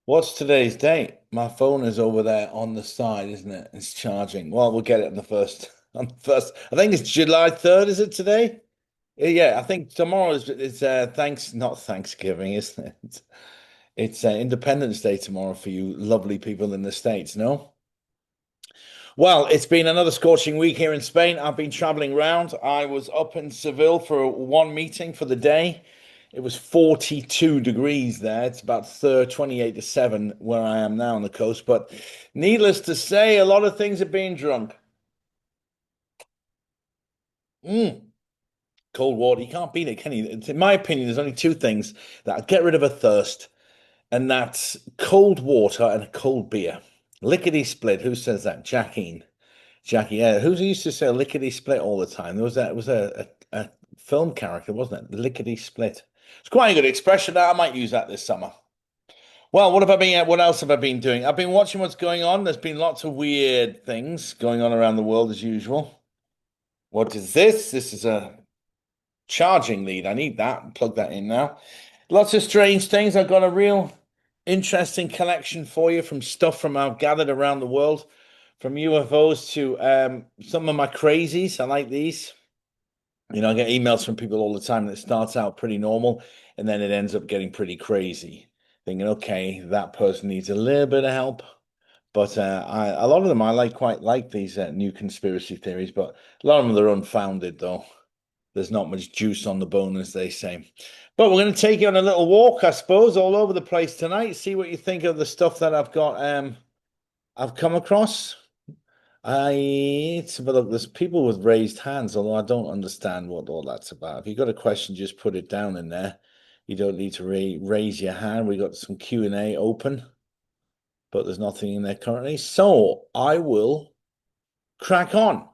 What's today's date? My phone is over there on the side, isn't it? It's charging. Well, we'll get it on the first. On the first, I think it's July 3rd, is it today? Yeah, I think tomorrow is it's not Thanksgiving, isn't it? It's Independence Day tomorrow for you lovely people in the States, no? Well, it's been another scorching week here in Spain. I've been traveling around. I was up in Seville for one meeting for the day. It was 42 degrees there. It's about 28 to 7 where I am now on the coast. But needless to say, a lot of things are being drunk. Mm, cold water. You can't beat it, can you? In my opinion, there's only two things that get rid of a thirst, and that's cold water and a cold beer. Lickety split. Who says that? Jackie, yeah, who used to say lickety split all the time? There was that it was a film character, wasn't it? Lickety split. It's quite a good expression. I might use that this summer. Well, what have I been? What else have I been doing? I've been watching what's going on. There's been lots of weird things going on around the world as usual. What is this? This is a charging lead. I need that. Plug that in now. Lots of strange things. I've got a real interesting collection for you from stuff from I've gathered around the world, from UFOs to some of my crazies. I like these. I get emails from people all the time that starts out pretty normal and then it ends up getting pretty crazy. Thinking, okay, that person needs a little bit of help. But a lot of them I quite like these new conspiracy theories, but a lot of them are unfounded though. There's not much juice on the bone, as they say. But we're going to take you on a little walk, I suppose, all over the place tonight. See what you think of the stuff that I've come across. It's but look, there's people with raised hands, although I don't understand what all that's about. If you've got a question, just put it down in there. You don't need to raise your hand. We got some Q&A open, but there's nothing in there currently. So I will crack on.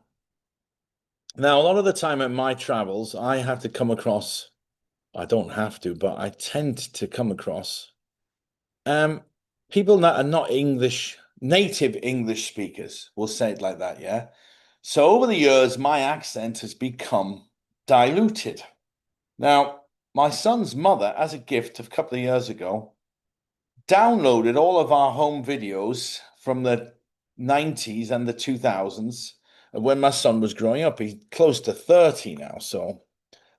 Now, a lot of the time at my travels, I have to come across, I don't have to, but I tend to come across um people that are not English, native English speakers. We'll say it like that, yeah. So over the years, my accent has become diluted. Now, my son's mother, as a gift a couple of years ago, downloaded all of our home videos from the 90s and the 2000s when my son was growing up. He's close to 30 now, so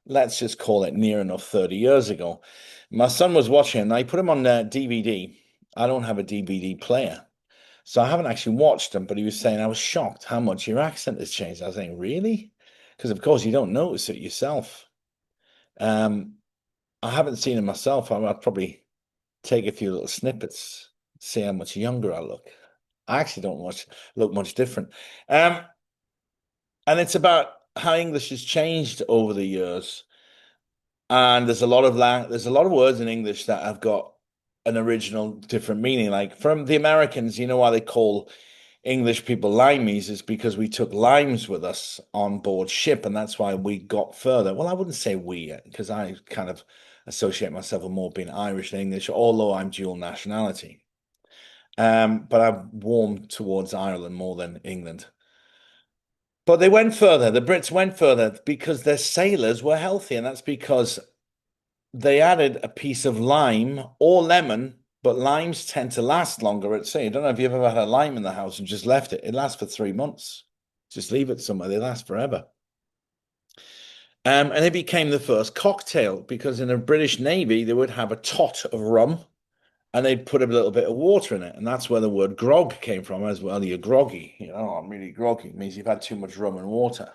let's just call it near enough 30 years ago. My son was watching, and I put him on DVD. I don't have a DVD player. So I haven't actually watched them, but he was saying, I was shocked how much your accent has changed. I was saying, really? Because of course you don't notice it yourself. Um, I haven't seen it myself. I'd probably take a few little snippets, see how much younger I look. I actually don't look much different. Um, and it's about how English has changed over the years. And there's a lot of words in English that have got an original different meaning. Like from the Americans, you know why they call English people limeys is because we took limes with us on board ship, and that's why we got further. Well, I wouldn't say we, because I kind of associate myself with more being Irish than English, although I'm dual nationality. But I've warmed towards Ireland more than England. But they went further. The Brits went further because their sailors were healthy, and that's because they added a piece of lime or lemon, but limes tend to last longer at sea. I don't know if you've ever had a lime in the house and just left it. It lasts for 3 months. Just leave it somewhere, they last forever. And it became the first cocktail because in the British Navy, they would have a tot of rum and they'd put a little bit of water in it. And that's where the word grog came from as well. You're groggy. I'm really groggy. It means you've had too much rum and water.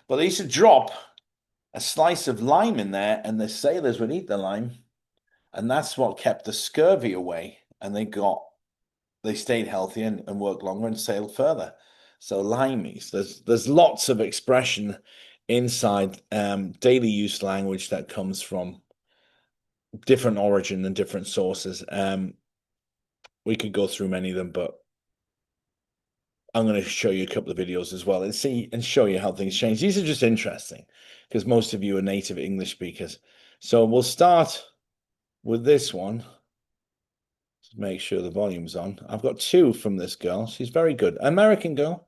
But they used to drop a slice of lime in there and the sailors would eat the lime. And that's what kept the scurvy away. And they stayed healthy and worked longer and sailed further. So limeys, there's lots of expression inside daily use language that comes from different origin and different sources. We could go through many of them, but I'm going to show you a couple of videos as well and see and show you how things change. These are just interesting because most of you are native English speakers. So we'll start with this one. Make sure the volume's on. I've got two from this girl. She's very good. American girl,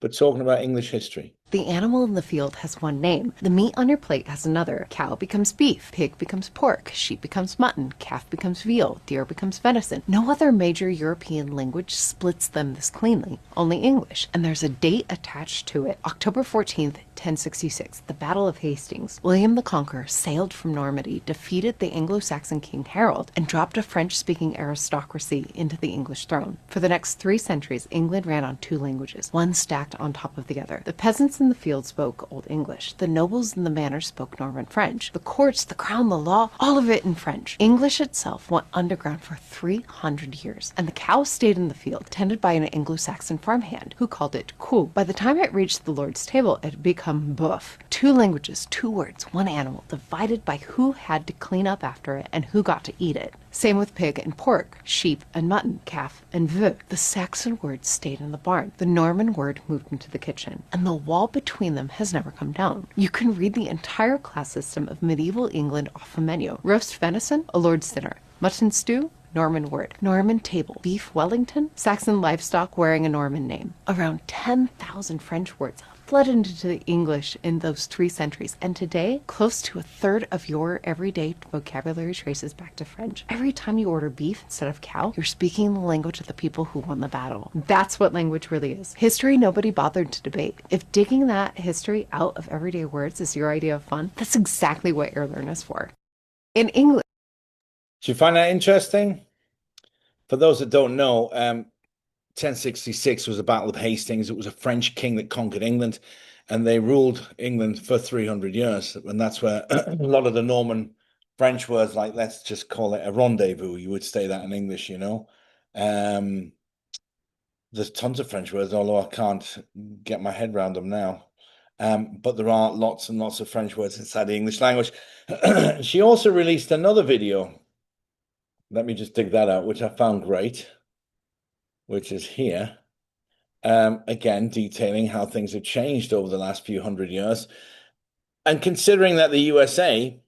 but talking about English history. The animal in the field has one name. The meat on your plate has another. Cow becomes beef, pig becomes pork, sheep becomes mutton, calf becomes veal, deer becomes venison. No other major European language splits them this cleanly, only English. And there's a date attached to it. October 14th, 1066, the Battle of Hastings. William the Conqueror sailed from Normandy, defeated the Anglo-Saxon King Harold, and dropped a French-speaking aristocracy into the English throne. For the next 3 centuries, England ran on 2 languages, one stacked on top of the other. The peasants in the field spoke Old English. The nobles in the manor spoke Norman French. The courts, the crown, the law, all of it in French. English itself went underground for 300 years, and the cow stayed in the field, tended by an Anglo-Saxon farmhand who called it coo. By the time it reached the Lord's table, it had become boeuf. 2 languages, 2 words, one animal, divided by who had to clean up after it and who got to eat it. Same with pig and pork, sheep and mutton, calf and veau. The Saxon word stayed in the barn. The Norman word moved into the kitchen. And the wall between them has never come down. You can read the entire class system of medieval England off a menu. Roast venison, a lord's dinner. Mutton stew, Norman word. Norman table. Beef Wellington, Saxon livestock wearing a Norman name. Around 10,000 French words flooded into the English in those 3 centuries, and today, close to a third of your everyday vocabulary traces back to French. Every time you order beef instead of cow, you're speaking the language of the people who won the battle. That's what language really is. History nobody bothered to debate. If digging that history out of everyday words is your idea of fun, that's exactly what AirLearn is for. In English, Do you find that interesting? For those that don't know, 1066 was the Battle of Hastings. It was a French king that conquered England, and they ruled England for 300 years. And that's where a lot of the Norman French words, like let's just call it a rendezvous, you would say that in English, you know. There's tons of French words, although I can't get my head around them now. But there are lots and lots of French words inside the English language. She also released another video. Let me just dig that out, which I found great, which is here. Again, detailing how things have changed over the last few hundred years. And considering that the USA,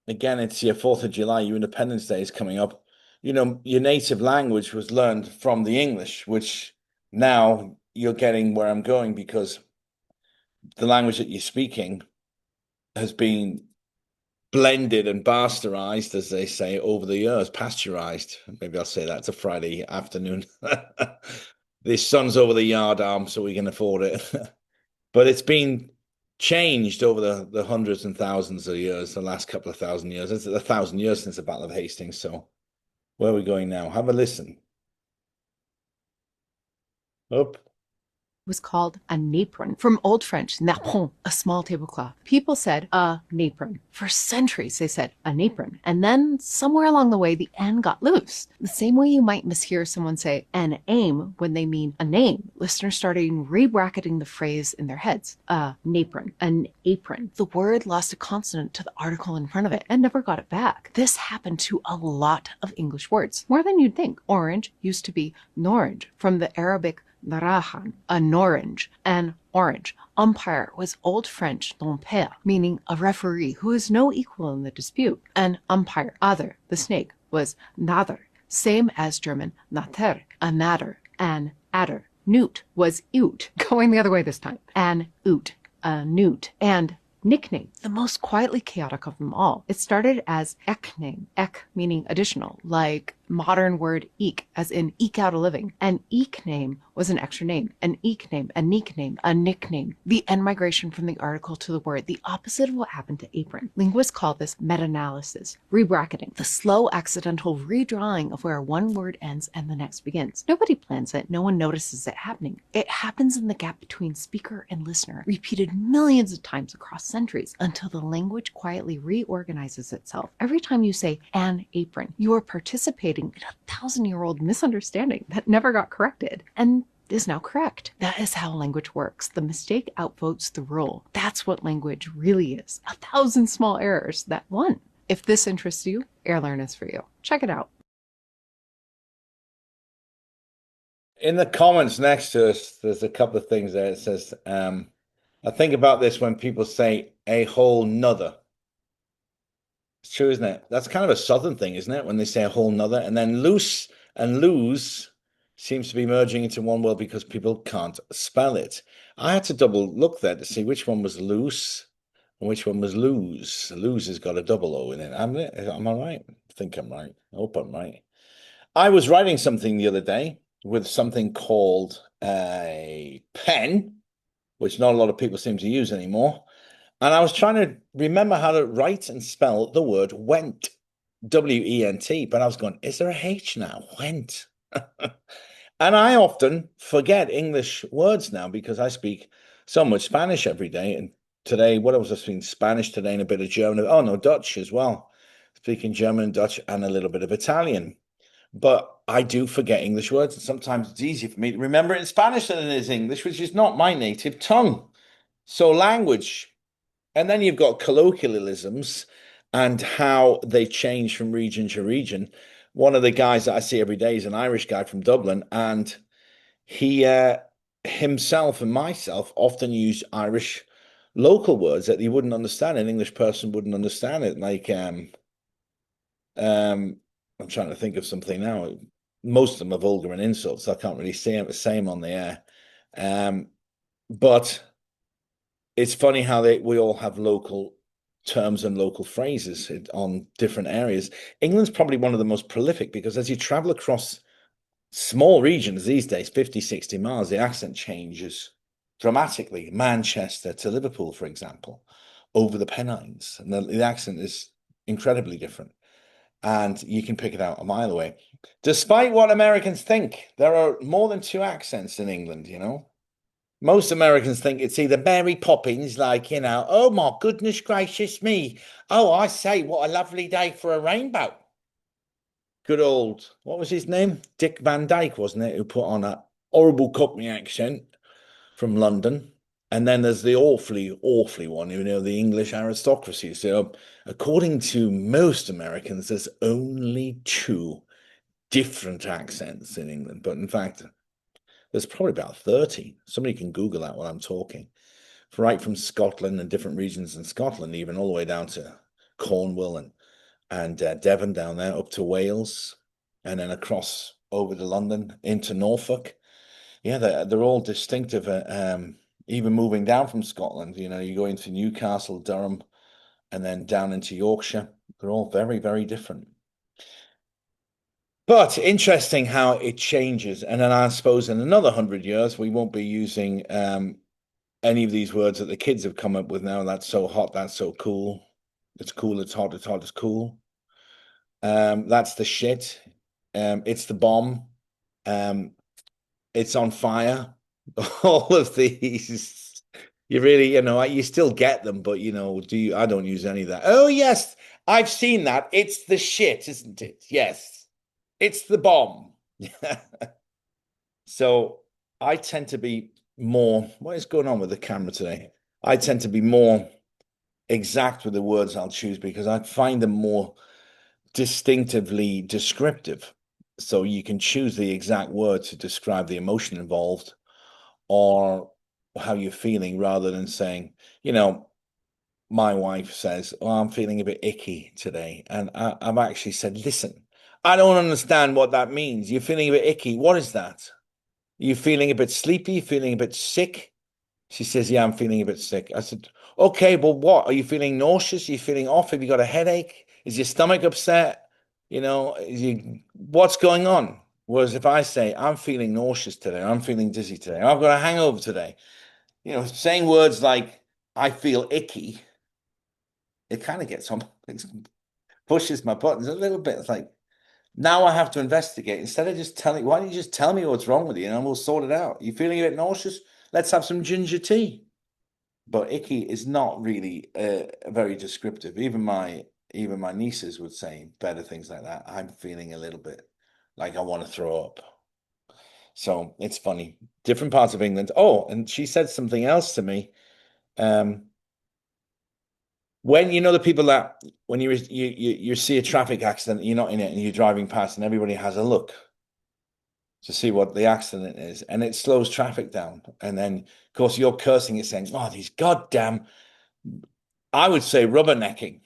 again, it's your 4th of July, your Independence Day is coming up, you know, your native language was learned from the English, which now you're getting where I'm going, because the language that you're speaking has been blended and bastardized, as they say, over the years, pasteurized. Maybe I'll say that. It's a Friday afternoon. The sun's over the yard arm, so we can afford it. But it's been changed over the hundreds and thousands of years, the last couple of thousand years. It's 1,000 years since the Battle of Hastings. So where are we going now? Have a listen. Up. was called a napron, from Old French napron, a small tablecloth. People said a napron. For centuries they said a napron, and then somewhere along the way the N got loose. The same way you might mishear someone say an aim when they mean a name, listeners started re-bracketing the phrase in their heads. A napron, an apron. The word lost a consonant to the article in front of it and never got it back. This happened to a lot of English words, more than you'd think. Orange used to be norange, from the Arabic narahan, an orange, an orange. Umpire was Old French dompère, meaning a referee who is no equal in the dispute. An umpire, other, the snake, was nader, same as German natter, a natter, an adder. Newt was oot, going the other way this time. An oot, a newt, and nickname, the most quietly chaotic of them all. It started as ekname, ek meaning additional, like modern word eke, as in eke out a living. An eke name was an extra name, an eke name, a nickname, a nickname. The end migration from the article to the word, the opposite of what happened to apron. Linguists call this meta-analysis, rebracketing, the slow accidental redrawing of where one word ends and the next begins. Nobody plans it, no one notices it happening. It happens in the gap between speaker and listener, repeated millions of times across centuries, until the language quietly reorganizes itself. Every time you say an apron, you are participating in a 1,000-year-old misunderstanding that never got corrected and is now correct. That is how language works. The mistake outvotes the rule. That's what language really is. 1,000 small errors that won. If this interests you, AirLearn is for you. Check it out. In the comments next to us, there's a couple of things there. It says, I think about this when people say a whole nother. It's true, isn't it? That's kind of a southern thing, isn't it? When they say a whole nother, and then loose and lose seems to be merging into one word because people can't spell it. I had to double look there to see which one was loose and which one was lose. Lose has got a double O in it. Am I right? I think I'm right. I hope I'm right. I was writing something the other day with something called a pen, which not a lot of people seem to use anymore. And I was trying to remember how to write and spell the word went, W-E-N-T, but I was going, is there a H now? Went. And I often forget English words now because I speak so much Spanish every day. And today, what was I speaking? Spanish today and a bit of German. Oh, no, Dutch as well. Speaking German, Dutch, and a little bit of Italian. But I do forget English words. And sometimes it's easier for me to remember it in Spanish than it is English, which is not my native tongue. So, language. And then you've got colloquialisms and how they change from region to region. One of the guys that I see every day is an Irish guy from Dublin, and he himself and myself often use Irish local words that you wouldn't understand. An English person wouldn't understand it. Like um, I'm trying to think of something now. Most of them are vulgar and insults, so I can't really say them on the air. But it's funny how we all have local terms and local phrases on different areas. England's probably one of the most prolific because as you travel across small regions these days, 50, 60 miles, the accent changes dramatically. Manchester to Liverpool, for example, over the Pennines. And the accent is incredibly different. And you can pick it out a mile away. Despite what Americans think, there are more than two accents in England, you know? Most Americans think it's either Mary Poppins, like, oh my goodness gracious me. Oh, I say, what a lovely day for a rainbow. Good old, what was his name? Dick Van Dyke, wasn't it? Who put on a horrible Cockney accent from London. And then there's the awfully, awfully one, the English aristocracy. So, according to most Americans, there's only two different accents in England. But in fact, there's probably about 30. Somebody can Google that while I'm talking. Right from Scotland and different regions in Scotland, even all the way down to Cornwall and Devon down there up to Wales, and then across over to London into Norfolk. Yeah, they're all distinctive. Even moving down from Scotland, you go into Newcastle, Durham, and then down into Yorkshire. They're all very, very different. But interesting how it changes. And then I suppose in another 100 years, we won't be using any of these words that the kids have come up with now. That's so hot, that's so cool. It's cool, it's hot, it's cool. That's the shit. It's the bomb. Um, it's on fire. All of these, you really, you still get them, but I don't use any of that. Oh, yes, I've seen that. It's the shit, isn't it? Yes, it's the bomb. So I tend to be more, what is going on with the camera today? I tend to be more exact with the words I'll choose because I find them more distinctively descriptive. So you can choose the exact word to describe the emotion involved or how you're feeling rather than saying, my wife says, oh, I'm feeling a bit icky today. And I've actually said, listen, I don't understand what that means. You're feeling a bit icky. What is that? You feeling a bit sleepy, feeling a bit sick? She says, yeah, I'm feeling a bit sick. I said, okay, well, what? Are you feeling nauseous? Are you feeling off? Have you got a headache? Is your stomach upset? What's going on? Whereas if I say, I'm feeling nauseous today, I'm feeling dizzy today, I've got a hangover today, saying words like, I feel icky, it kind of gets on, it pushes my buttons a little bit. It's like, now I have to investigate instead of just telling. Why don't you just tell me what's wrong with you and we'll sort it out? You feeling a bit nauseous? Let's have some ginger tea. But icky is not really very descriptive. Even my nieces would say better things like that. I'm feeling a little bit like I want to throw up. So it's funny. Different parts of England. Oh, and she said something else to me. When the people that when you see a traffic accident, you're not in it, and you're driving past, and everybody has a look to see what the accident is, and it slows traffic down. And then, of course, you're cursing it, saying, "Oh, these goddamn," I would say rubbernecking.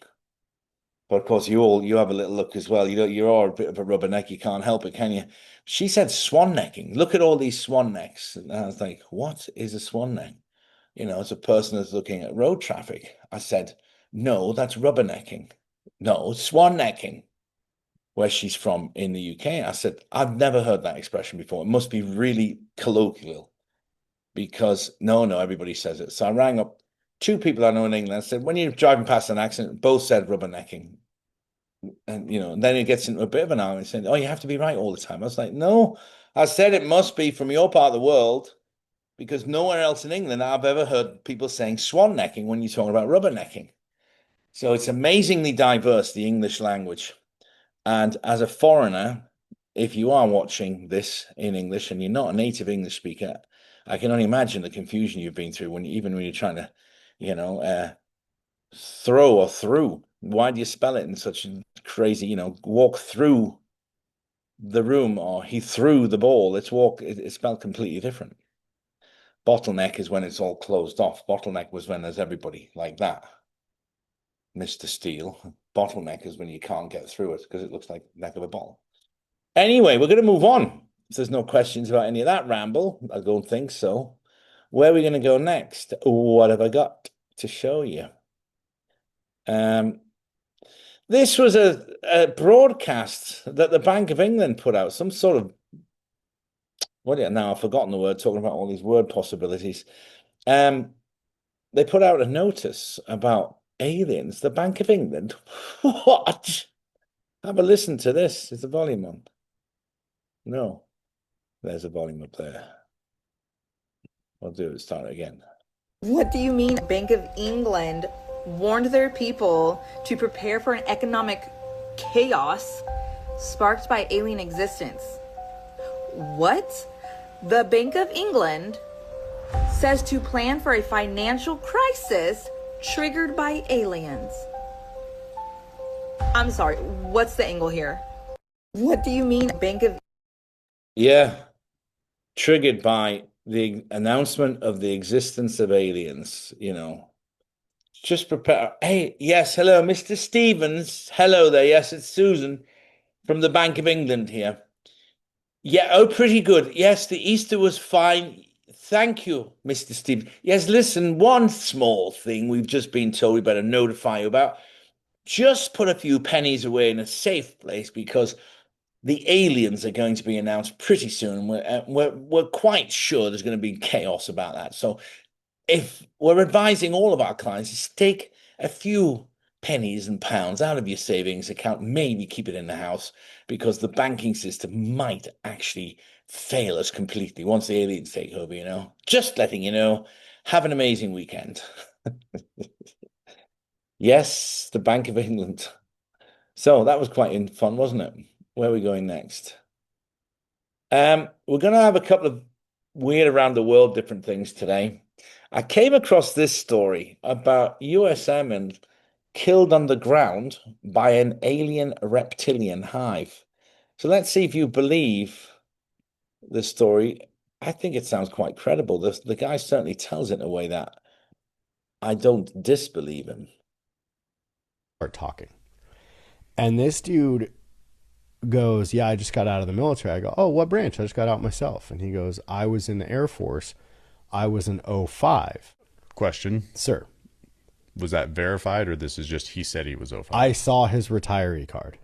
But of course, you have a little look as well. You're all a bit of a rubberneck. You can't help it, can you? She said swan necking. Look at all these swan necks. And I was like, what is a swan neck? It's a person that's looking at road traffic. I said, no, that's rubbernecking. No, swan necking. Where she's from in the UK. I said, I've never heard that expression before. It must be really colloquial because no, everybody says it. So I rang up two people I know in England. I said, when you're driving past an accident, both said rubbernecking. And then it gets into a bit of an argument saying, oh, you have to be right all the time. I was like, no, I said it must be from your part of the world because nowhere else in England I've ever heard people saying swan necking when you're talking about rubbernecking. So it's amazingly diverse, the English language. And as a foreigner, if you are watching this in English and you're not a native English speaker, I can only imagine the confusion you've been through even when you're trying to, throw or through. Why do you spell it in such a crazy, walk through the room or he threw the ball? It's spelled completely different. Bottleneck is when it's all closed off. Bottleneck was when there's everybody like that. Mr. Steele. Bottleneck is when you can't get through it because it looks like the neck of a bottle. Anyway, we're going to move on. If there's no questions about any of that ramble, I don't think so. Where are we going to go next? What have I got to show you? This was a broadcast that the Bank of England put out, some sort of, now I've forgotten the word, talking about all these word possibilities. They put out a notice about aliens. The Bank of England? What? Have a listen to this. Is the volume on? No. There's a volume up there. I'll do it. Start again. What do you mean Bank of England warned their people to prepare for an economic chaos sparked by alien existence? What? The Bank of England says to plan for a financial crisis triggered by aliens. I'm sorry, what's the angle here? What do you mean Bank of... Yeah, triggered by the announcement of the existence of aliens, Just prepare. Hey, yes, hello, Mr. Stevens. Hello there. Yes, it's Susan from the Bank of England here. Yeah, oh, pretty good. Yes, the Easter was fine. Thank you, Mr. Stevens. Yes, listen, one small thing we've just been told we better notify you about. Just put a few pennies away in a safe place because the aliens are going to be announced pretty soon. We're quite sure there's going to be chaos about that. So if we're advising all of our clients to take a few pennies and pounds out of your savings account, maybe keep it in the house because the banking system might actually fail us completely once the aliens take over, Just letting you know. Have an amazing weekend. Yes, the Bank of England. So that was quite fun, wasn't it? Where are we going next? We're going to have a couple of weird around the world different things today. I came across this story about US airmen killed underground by an alien reptilian hive. So let's see if you believe the story. I think it sounds quite credible. The guy certainly tells it in a way that I don't disbelieve him. Start talking. And this dude goes, yeah, I just got out of the military. I go, oh, what branch? I just got out myself. And he goes, I was in the Air Force. I was in 05. Question. Sir. Was that verified or this is just he said he was 05? I saw his retiree card.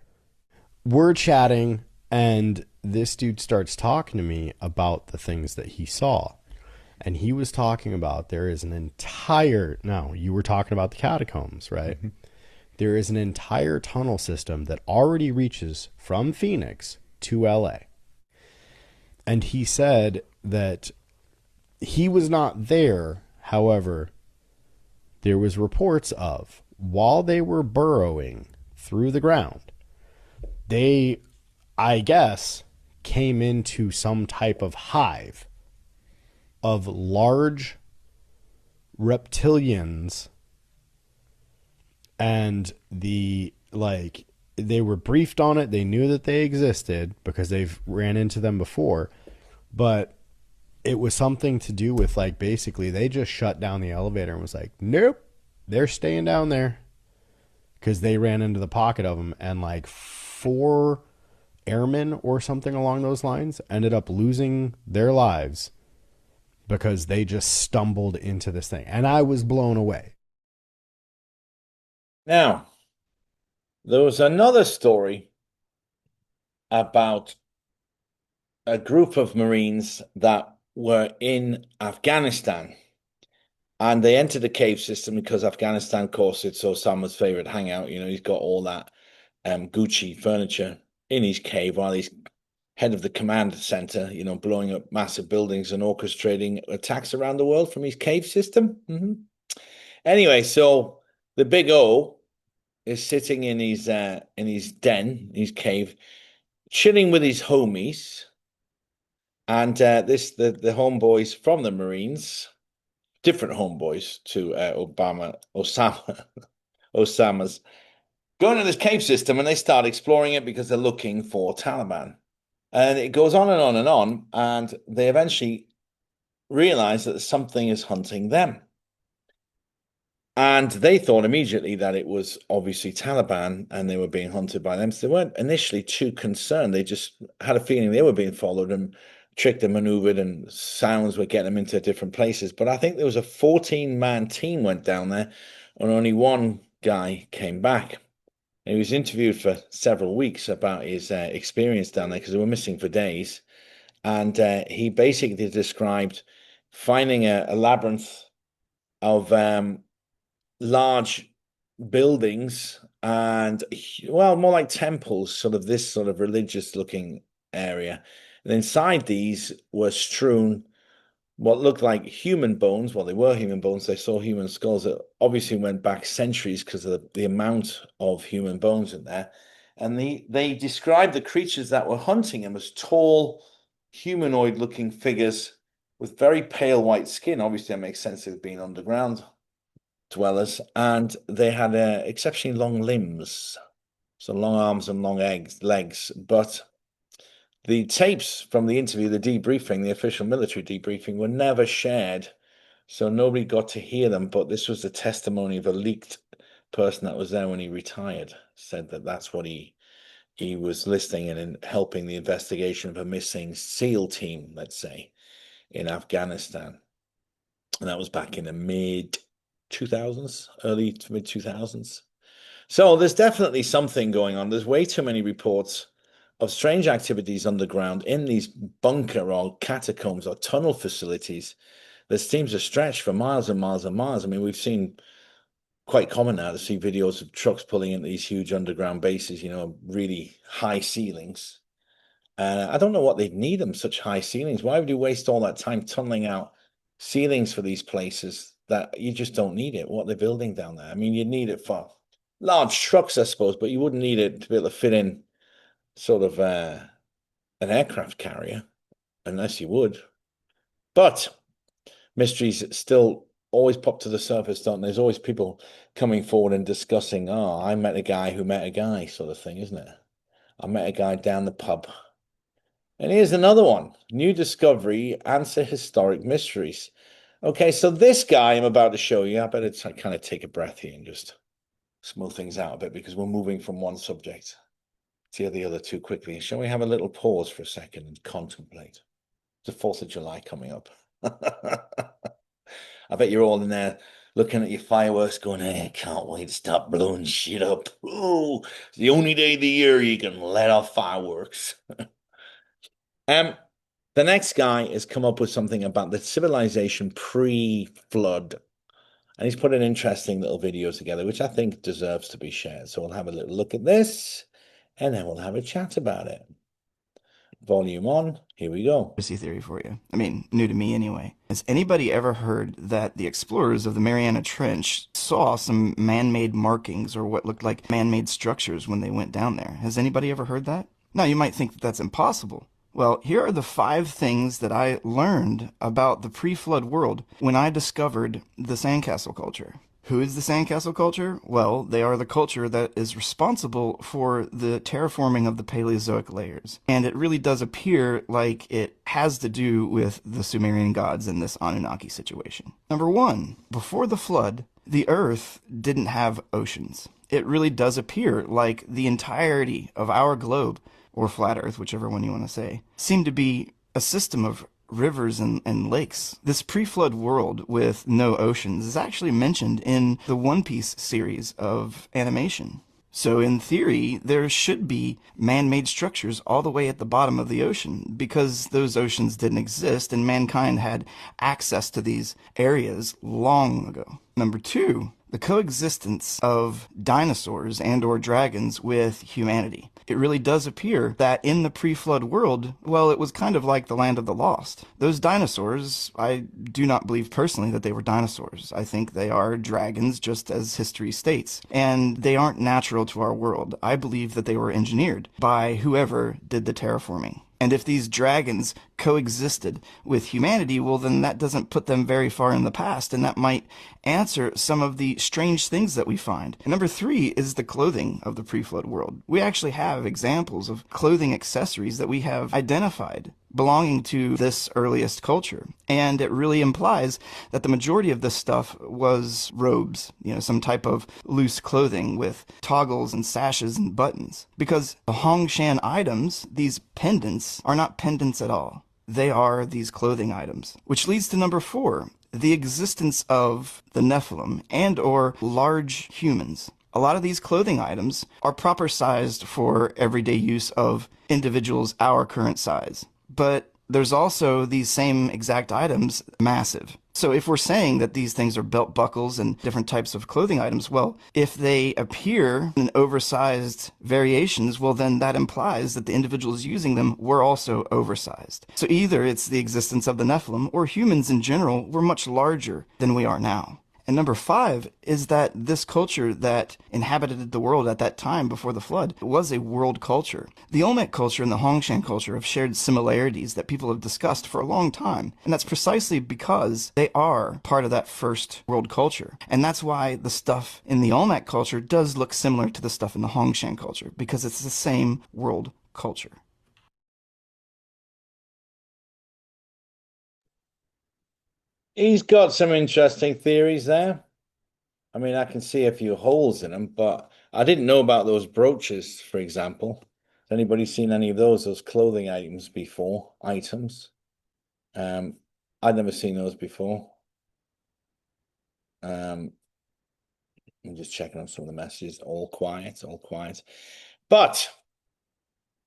We're chatting and this dude starts talking to me about the things that he saw. And he was talking about there is an entire, now you were talking about the catacombs, right? Mm-hmm. There is an entire tunnel system that already reaches from Phoenix to LA. And he said that he was not there. However, there was reports of while they were burrowing through the ground, they, I guess, came into some type of hive of large reptilians. And they were briefed on it. They knew that they existed because they've ran into them before. But it was something to do with basically they just shut down the elevator and was like, nope, they're staying down there. because they ran into the pocket of them, and like 4 airmen or something along those lines ended up losing their lives because they just stumbled into this thing. And I was blown away. Now, there was another story about a group of Marines that were in Afghanistan, and they entered the cave system because Afghanistan, of course, it's Osama's favorite hangout. You know, he's got all that Gucci furniture in his cave while he's head of the command center, you know, blowing up massive buildings and orchestrating attacks around the world from his cave system. Anyway, so the Big O is sitting in his den, his cave, chilling with his homies, and the homeboys from the Marines, different homeboys to Osama's, going to this cave system, and they start exploring it because they're looking for Taliban. And it goes on and on and on, and they eventually realize that something is hunting them. And they thought immediately that it was obviously Taliban and they were being hunted by them. So they weren't initially too concerned. They just had a feeling they were being followed and tricked and maneuvered, and sounds were getting them into different places. But I think there was a 14-man team went down there, and only one guy came back. And he was interviewed for several weeks about his experience down there because they were missing for days. And he basically described finding a labyrinth of large buildings and, well, more like temples, sort of this sort of religious looking area. And inside these were strewn what looked like human bones. Well, they were human bones. They saw human skulls that obviously went back centuries because of the amount of human bones in there. And they described the creatures that were hunting him as tall, humanoid-looking figures with very pale white skin. Obviously, that makes sense of being underground dwellers. And they had exceptionally long limbs, so long arms and long legs. But the tapes from the interview, the debriefing, the official military debriefing, were never shared, so nobody got to hear them. But this was the testimony of a leaked person that was there when he retired, said that that's what he was listening and helping the investigation of a missing SEAL team, let's say, in Afghanistan. And that was back in the mid-2000s, early to mid-2000s. So there's definitely something going on. There's way too many reports of strange activities underground in these bunker or catacombs or tunnel facilities that seems to stretch for miles and miles and miles. I mean, we've seen quite common now to see videos of trucks pulling into these huge underground bases, you know, really high ceilings. I don't know what they'd need them, such high ceilings. Why would you waste all that time tunneling out ceilings for these places that you just don't need it? What they're building down there. I mean, you'd need it for large trucks, I suppose, but you wouldn't need it to be able to fit in sort of an aircraft carrier, unless you would. But mysteries still always pop to the surface, don't they? There's always people coming forward and discussing, oh, I met a guy who met a guy, sort of thing, isn't it? I met a guy down the pub. And here's another one. New discovery, answer historic mysteries. Okay, so this guy I'm about to show you, I better kind of take a breath here and just smooth things out a bit because we're moving from one subject to the other too quickly. Shall we have a little pause for a second and contemplate? It's the 4th of July coming up. I bet you're all in there looking at your fireworks going, hey, I can't wait to stop blowing shit up. Oh, it's the only day of the year you can let off fireworks. The next guy has come up with something about the civilization pre-flood. And he's put an interesting little video together, which I think deserves to be shared. So we'll have a little look at this, and then we'll have a chat about it. Volume on. Here we go. Conspiracy theory for you. I mean, new to me anyway. Has anybody ever heard that the explorers of the Mariana Trench saw some man-made markings or what looked like man-made structures when they went down there? Has anybody ever heard that? Now, you might think that that's impossible. Well, here are the 5 things that I learned about the pre-flood world when I discovered the sandcastle culture. Who is the sandcastle culture? Well, they are the culture that is responsible for the terraforming of the Paleozoic layers. And it really does appear like it has to do with the Sumerian gods in this Anunnaki situation. Number 1, before the flood, the Earth didn't have oceans. it really does appear like the entirety of our globe, or flat Earth, whichever one you want to say, seem to be a system of rivers and lakes. This pre-flood world with no oceans is actually mentioned in the One Piece series of animation. So in theory, there should be man-made structures all the way at the bottom of the ocean because those oceans didn't exist and mankind had access to these areas long ago. Number two, the coexistence of dinosaurs and or dragons with humanity. It really does appear that in the pre-flood world, well, it was kind of like the land of the lost. Those dinosaurs, I do not believe personally that they were dinosaurs. I think they are dragons, just as history states. And they aren't natural to our world. I believe that they were engineered by whoever did the terraforming. And if these dragons coexisted with humanity, well, then that doesn't put them very far in the past, and that might answer some of the strange things that we find. And number three is the clothing of the pre-flood world. We actually have examples of clothing accessories that we have identified belonging to this earliest culture. And it really implies that the majority of this stuff was robes, some type of loose clothing with toggles and sashes and buttons. Because the Hongshan items, these pendants, are not pendants at all. They are these clothing items. Which leads to number four, the existence of the Nephilim and or large humans. A lot of these clothing items are proper sized for everyday use of individuals our current size. But there's also these same exact items massive. So if we're saying that these things are belt buckles and different types of clothing items, well, if they appear in oversized variations, well, then that implies that the individuals using them were also oversized. So either it's the existence of the Nephilim or humans in general were much larger than we are now. And number five is that this culture that inhabited the world at that time before the flood was a world culture. The Olmec culture and the Hongshan culture have shared similarities that people have discussed for a long time. And that's precisely because they are part of that first world culture. And that's why the stuff in the Olmec culture does look similar to the stuff in the Hongshan culture, because it's the same world culture. He's got some interesting theories there. I mean, I can see a few holes in them, but I didn't know about those brooches, for example. Has anybody seen any of those clothing items before? Items? I'd never seen those before. I'm just checking on some of the messages. All quiet, all quiet. But,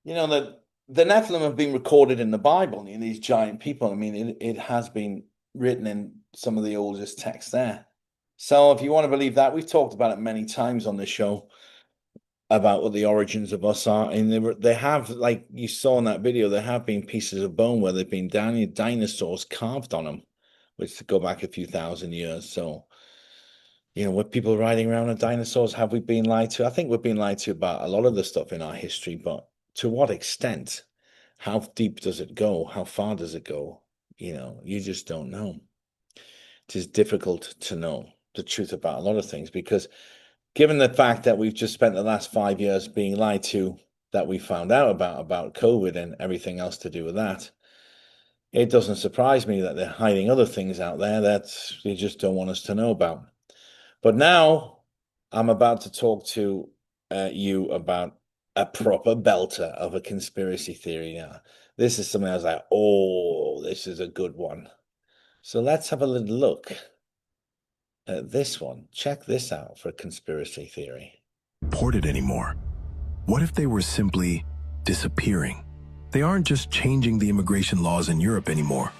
the Nephilim have been recorded in the Bible, these giant people. I mean, it has been written in some of the oldest texts there. So if you want to believe that, we've talked about it many times on the show about what the origins of us are. And they have, like you saw in that video, there have been pieces of bone where there have been dinosaurs carved on them, which go back a few thousand years. So, were people riding around on dinosaurs? Have we been lied to? I think we've been lied to about a lot of the stuff in our history, but to what extent? How deep does it go? How far does it go? You just don't know. It is difficult to know the truth about a lot of things because given the fact that we've just spent the last 5 years being lied to, that we found out about COVID and everything else to do with that, it doesn't surprise me that they're hiding other things out there that they just don't want us to know about. But now I'm about to talk to you about a proper belter of a conspiracy theory now. This is something I was like, oh, this is a good one. So let's have a little look at this one. Check this out for a conspiracy theory. Ported anymore. What if they were simply disappearing? They aren't just changing the immigration laws in Europe anymore.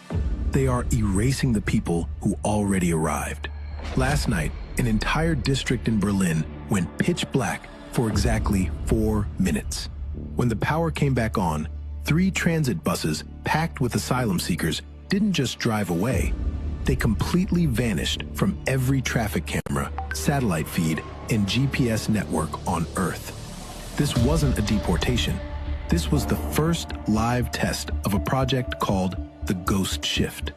They are erasing the people who already arrived. Last night, an entire district in Berlin went pitch black for exactly 4 minutes. When the power came back on, 3 transit buses packed with asylum seekers didn't just drive away. They completely vanished from every traffic camera, satellite feed, and GPS network on Earth. This wasn't a deportation. This was the first live test of a project called the Ghost Shift.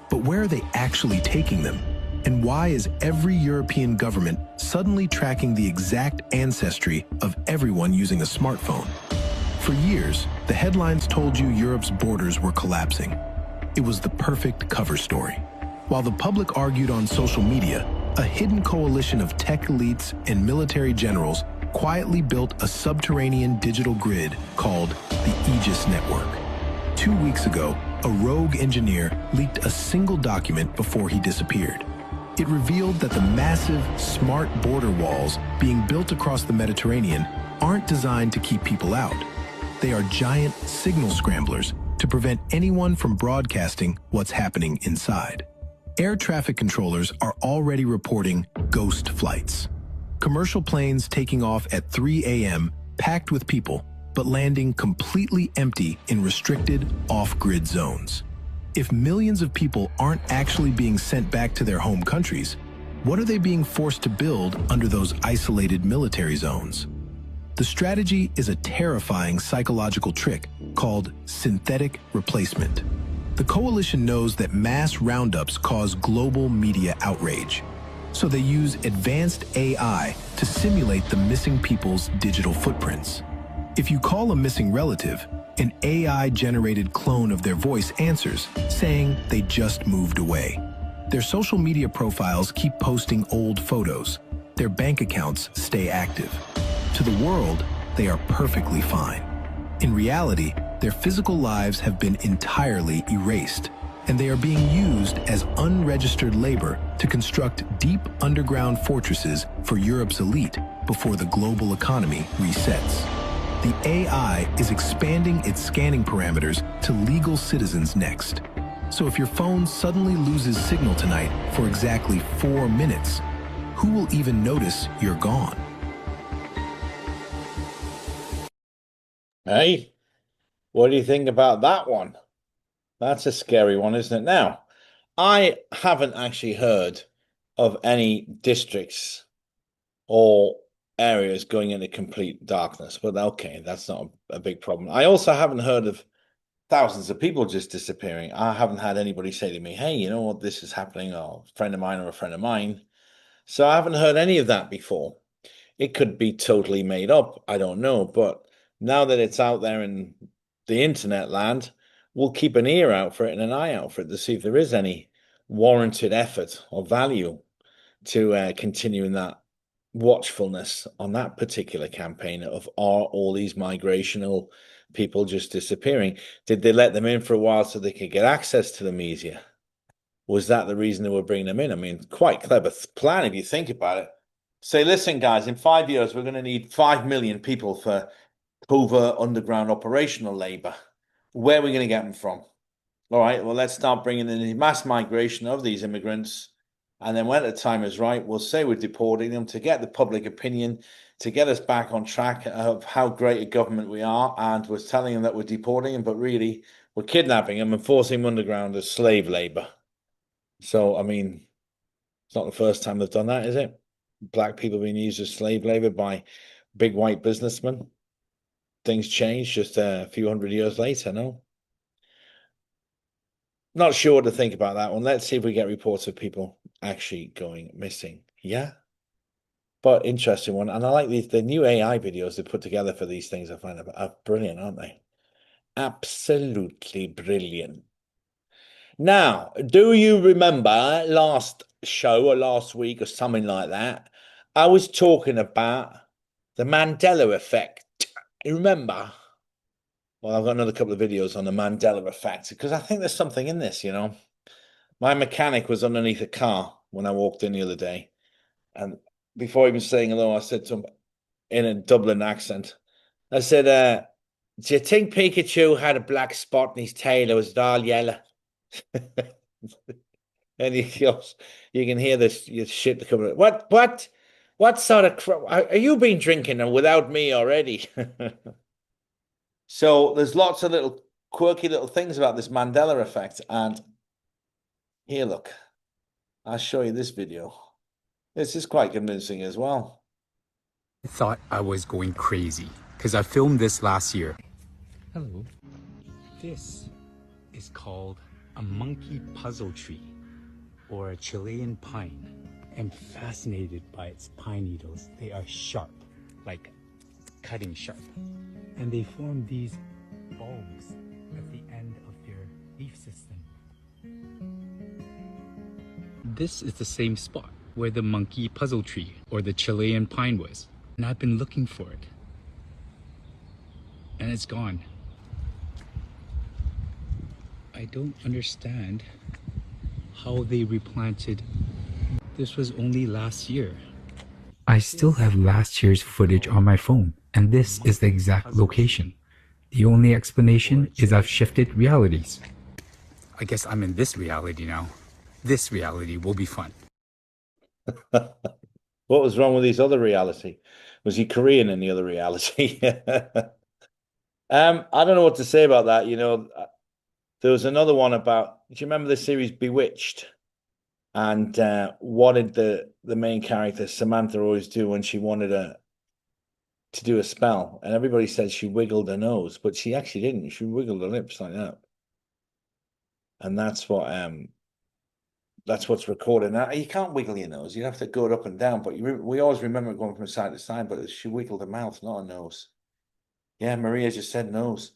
But where are they actually taking them? And why is every European government suddenly tracking the exact ancestry of everyone using a smartphone? For years, the headlines told you Europe's borders were collapsing. It was the perfect cover story. While the public argued on social media, a hidden coalition of tech elites and military generals quietly built a subterranean digital grid called the Aegis Network. 2 weeks ago, a rogue engineer leaked a single document before he disappeared. It revealed that the massive, smart border walls being built across the Mediterranean aren't designed to keep people out. They are giant signal scramblers to prevent anyone from broadcasting what's happening inside. Air traffic controllers are already reporting ghost flights. Commercial planes taking off at 3 a.m. packed with people, but landing completely empty in restricted, off-grid zones. If millions of people aren't actually being sent back to their home countries, what are they being forced to build under those isolated military zones? The strategy is a terrifying psychological trick called synthetic replacement. The coalition knows that mass roundups cause global media outrage, so they use advanced AI to simulate the missing people's digital footprints. If you call a missing relative, an AI-generated clone of their voice answers, saying they just moved away. Their social media profiles keep posting old photos. Their bank accounts stay active. To the world, they are perfectly fine. In reality, their physical lives have been entirely erased, and they are being used as unregistered labor to construct deep underground fortresses for Europe's elite before the global economy resets. The AI is expanding its scanning parameters to legal citizens next. So if your phone suddenly loses signal tonight for exactly 4 minutes, who will even notice you're gone? Hey, what do you think about that one? That's a scary one, isn't it? Now, I haven't actually heard of any districts or areas going into complete darkness, but okay, that's not a big problem. I also haven't heard of thousands of people just disappearing. I haven't had anybody say to me, hey, you know what, this is happening, or a friend of mine or a friend of mine. So I haven't heard any of that before. It could be totally made up. I don't know. But now that it's out there in the internet land, we'll keep an ear out for it and an eye out for it to see if there is any warranted effort or value to continuing that watchfulness on that particular campaign of are all these migrational people just disappearing? Did they let them in for a while so they could get access to them easier? Was that the reason they were bringing them in? I mean, quite clever plan if you think about it. Say, listen, guys, in 5 years, we're going to need 5 million people for covert underground operational labor. Where are we going to get them from? All right, well, let's start bringing in the mass migration of these immigrants. And then when the time is right, we'll say we're deporting them to get the public opinion, to get us back on track of how great a government we are. And we're telling them that we're deporting them, but really we're kidnapping them and forcing them underground as slave labor. So, I mean, it's not the first time they've done that, is it? Black people being used as slave labor by big white businessmen. Things change just a few hundred years later, no? Not sure what to think about that one. Let's see if we get reports of people actually going missing. Yeah. But interesting one. And I like the new AI videos they put together for these things. I find are brilliant, aren't they? Absolutely brilliant. Now, do you remember last show or last week or something like that? I was talking about the Mandela Effect. You remember? Well, I've got another couple of videos on the Mandela Effect because I think there's something in this, you know. My mechanic was underneath a car when I walked in the other day. And before even saying hello, I said to him in a Dublin accent, I said, do you think Pikachu had a black spot in his tail or was it all yellow? And he goes, you can hear this shit coming. What sort of are you been drinking without me already? So there's lots of little quirky little things about this Mandela effect. And here, look, I'll show you this video. This is quite convincing as well. I thought I was going crazy because I filmed this last year. Hello. This is called a monkey puzzle tree or a Chilean pine. I'm fascinated by its pine needles. They are sharp, like cutting sharp. And they form these bulbs at the end of their leaf system. This is the same spot where the monkey puzzle tree or the Chilean pine was. And I've been looking for it. And it's gone. I don't understand how they replanted. This was only last year. I still have last year's footage on my phone, and this is the exact location. The only explanation is I've shifted realities. I guess I'm in this reality now. This reality will be fun. What was wrong with his other reality? Was he Korean in the other reality? I don't know what to say about that. There was another one about, do you remember the series Bewitched? And what did the main character, Samantha, always do when she wanted to do a spell? And everybody said she wiggled her nose, but she actually didn't. She wiggled her lips like that. And that's what's recorded. Now, you can't wiggle your nose. You have to go it up and down. But we always remember going from side to side, but she wiggled her mouth, not her nose. Yeah, Maria just said nose.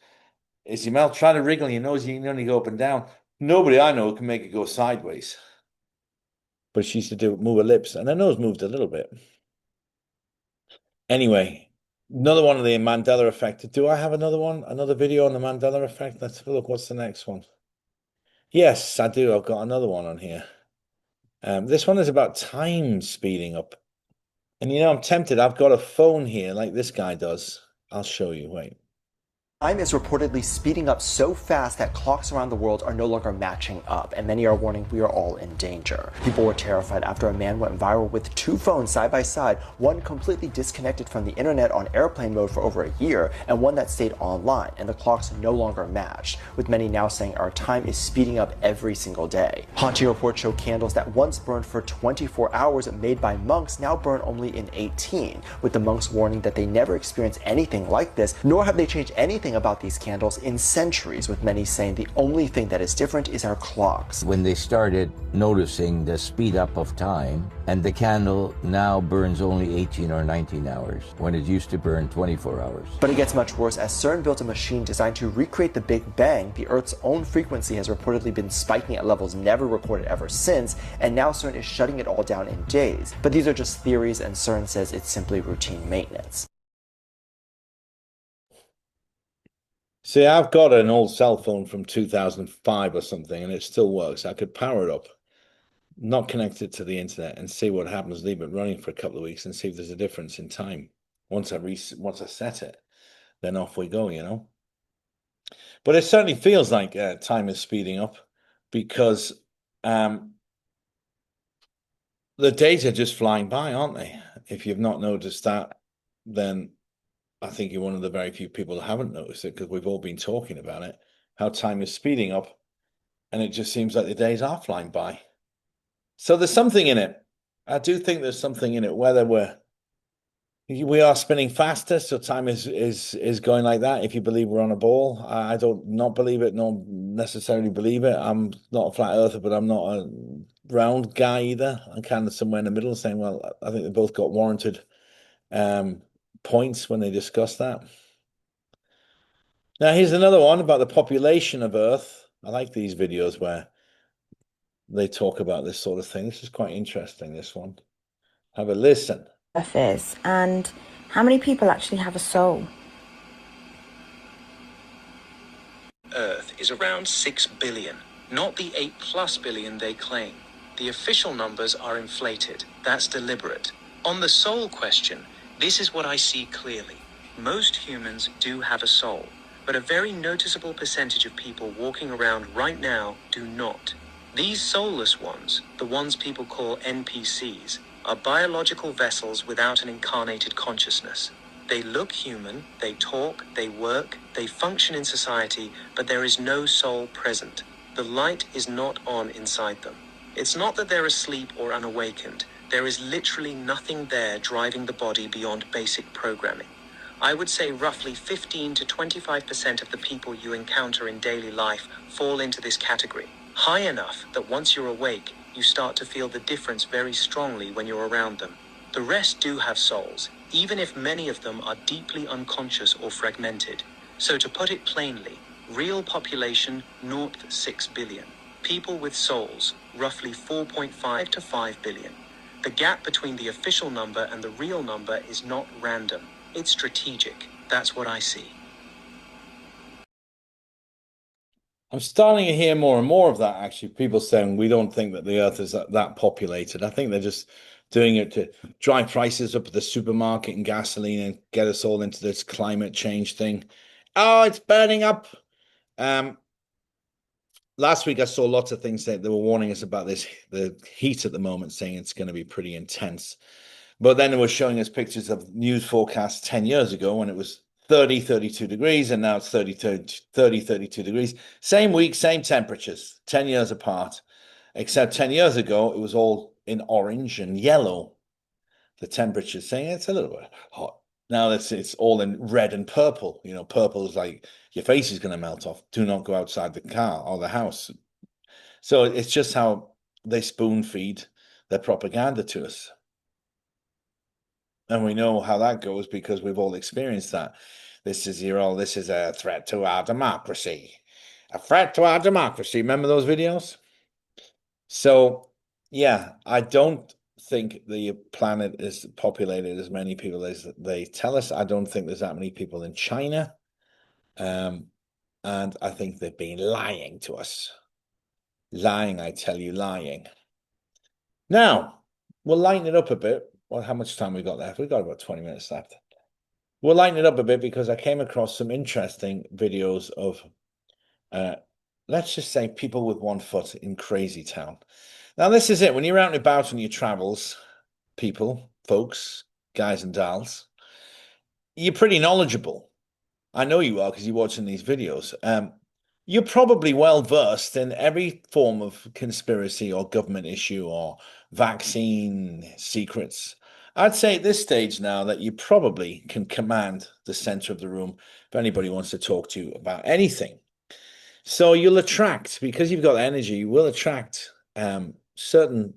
Is your mouth trying to wriggle your nose? You can only go up and down. Nobody I know can make it go sideways. But she used to move her lips, and her nose moved a little bit. Anyway, another one of the Mandela Effect. Do I have another one? Another video on the Mandela Effect? Let's have a look. What's the next one? Yes, I do. I've got another one on here. This one is about time speeding up. And I'm tempted. I've got a phone here like this guy does. I'll show you. Wait. Time is reportedly speeding up so fast that clocks around the world are no longer matching up, and many are warning we are all in danger. People were terrified after a man went viral with two phones side by side, one completely disconnected from the internet on airplane mode for over a year, and one that stayed online, and the clocks no longer matched, with many now saying our time is speeding up every single day. Haunting reports show candles that once burned for 24 hours made by monks now burn only in 18, with the monks warning that they never experienced anything like this, nor have they changed anything about these candles in centuries, with many saying the only thing that is different is our clocks. When they started noticing the speed up of time, and the candle now burns only 18 or 19 hours, when it used to burn 24 hours. But it gets much worse as CERN built a machine designed to recreate the Big Bang. The Earth's own frequency has reportedly been spiking at levels never recorded ever since, and now CERN is shutting it all down in days. But these are just theories, and CERN says it's simply routine maintenance. See, I've got an old cell phone from 2005 or something, and it still works. I could power it up, not connect it to the internet, and see what happens. Leave it running for a couple of weeks and see if there's a difference in time. Once I set it, then off we go. But it certainly feels like time is speeding up because the days are just flying by, aren't they? If you've not noticed that, then I think you're one of the very few people that haven't noticed it, because we've all been talking about it, how time is speeding up, and it just seems like the days are flying by. So there's something in it. I do think there's something in it, whether we are spinning faster, so time is going like that. If you believe we're on a ball, I don't not believe it, nor necessarily believe it. I'm not a flat earther, but I'm not a round guy either. I'm kind of somewhere in the middle, saying, well, I think they both got warranted points when they discuss that. Now, here's another one about the population of Earth. I like these videos where they talk about this sort of thing. This is quite interesting, this one. Have a listen. Earth is, and how many people actually have a soul? Earth is around 6 billion, not the 8+ billion they claim. The official numbers are inflated. That's deliberate. On the soul question, this is what I see clearly. Most humans do have a soul, but a very noticeable percentage of people walking around right now do not. These soulless ones, the ones people call NPCs, are biological vessels without an incarnated consciousness. They look human, they talk, they work, they function in society, but there is no soul present. The light is not on inside them. It's not that they're asleep or unawakened. There is literally nothing there driving the body beyond basic programming. I would say roughly 15 to 25% of the people you encounter in daily life fall into this category. High enough that once you're awake, you start to feel the difference very strongly when you're around them. The rest do have souls, even if many of them are deeply unconscious or fragmented. So to put it plainly, real population, 0 to 6 billion. People with souls, roughly 4.5 to 5 billion. The gap between the official number and the real number is not random. It's strategic. That's what I see. I'm starting to hear more and more of that, actually. People saying we don't think that the Earth is that populated. I think they're just doing it to drive prices up at the supermarket and gasoline and get us all into this climate change thing. Oh, it's burning up. Last week I saw lots of things that they were warning us about the heat at the moment, saying it's going to be pretty intense. But then they were showing us pictures of news forecasts 10 years ago when it was 30, 32 degrees, and now it's 30, 32 degrees. Same week, same temperatures, 10 years apart. Except 10 years ago, it was all in orange and yellow. The temperatures saying it's a little bit hot. Now it's all in red and purple. You know, purple is like your face is going to melt off. Do not go outside the car or the house. So it's just how they spoon feed their propaganda to us. And we know how that goes because we've all experienced that. This is a threat to our democracy. A threat to our democracy. Remember those videos? So, yeah, I don't think the planet is populated as many people as they tell us. I don't think there's that many people in China. And I think they've been lying to us. Lying, I tell you, lying. Now, we'll lighten it up a bit. Well, how much time we got left? We've got about 20 minutes left. We'll lighten it up a bit because I came across some interesting videos of, let's just say, people with one foot in crazy town. Now, this is it. When you're out and about on your travels, folks, guys and dolls, you're pretty knowledgeable. I know you are because you're watching these videos. You're probably well versed in every form of conspiracy or government issue or vaccine secrets. I'd say at this stage now that you probably can command the center of the room if anybody wants to talk to you about anything. So you'll attract, because you've got energy, you will attract certain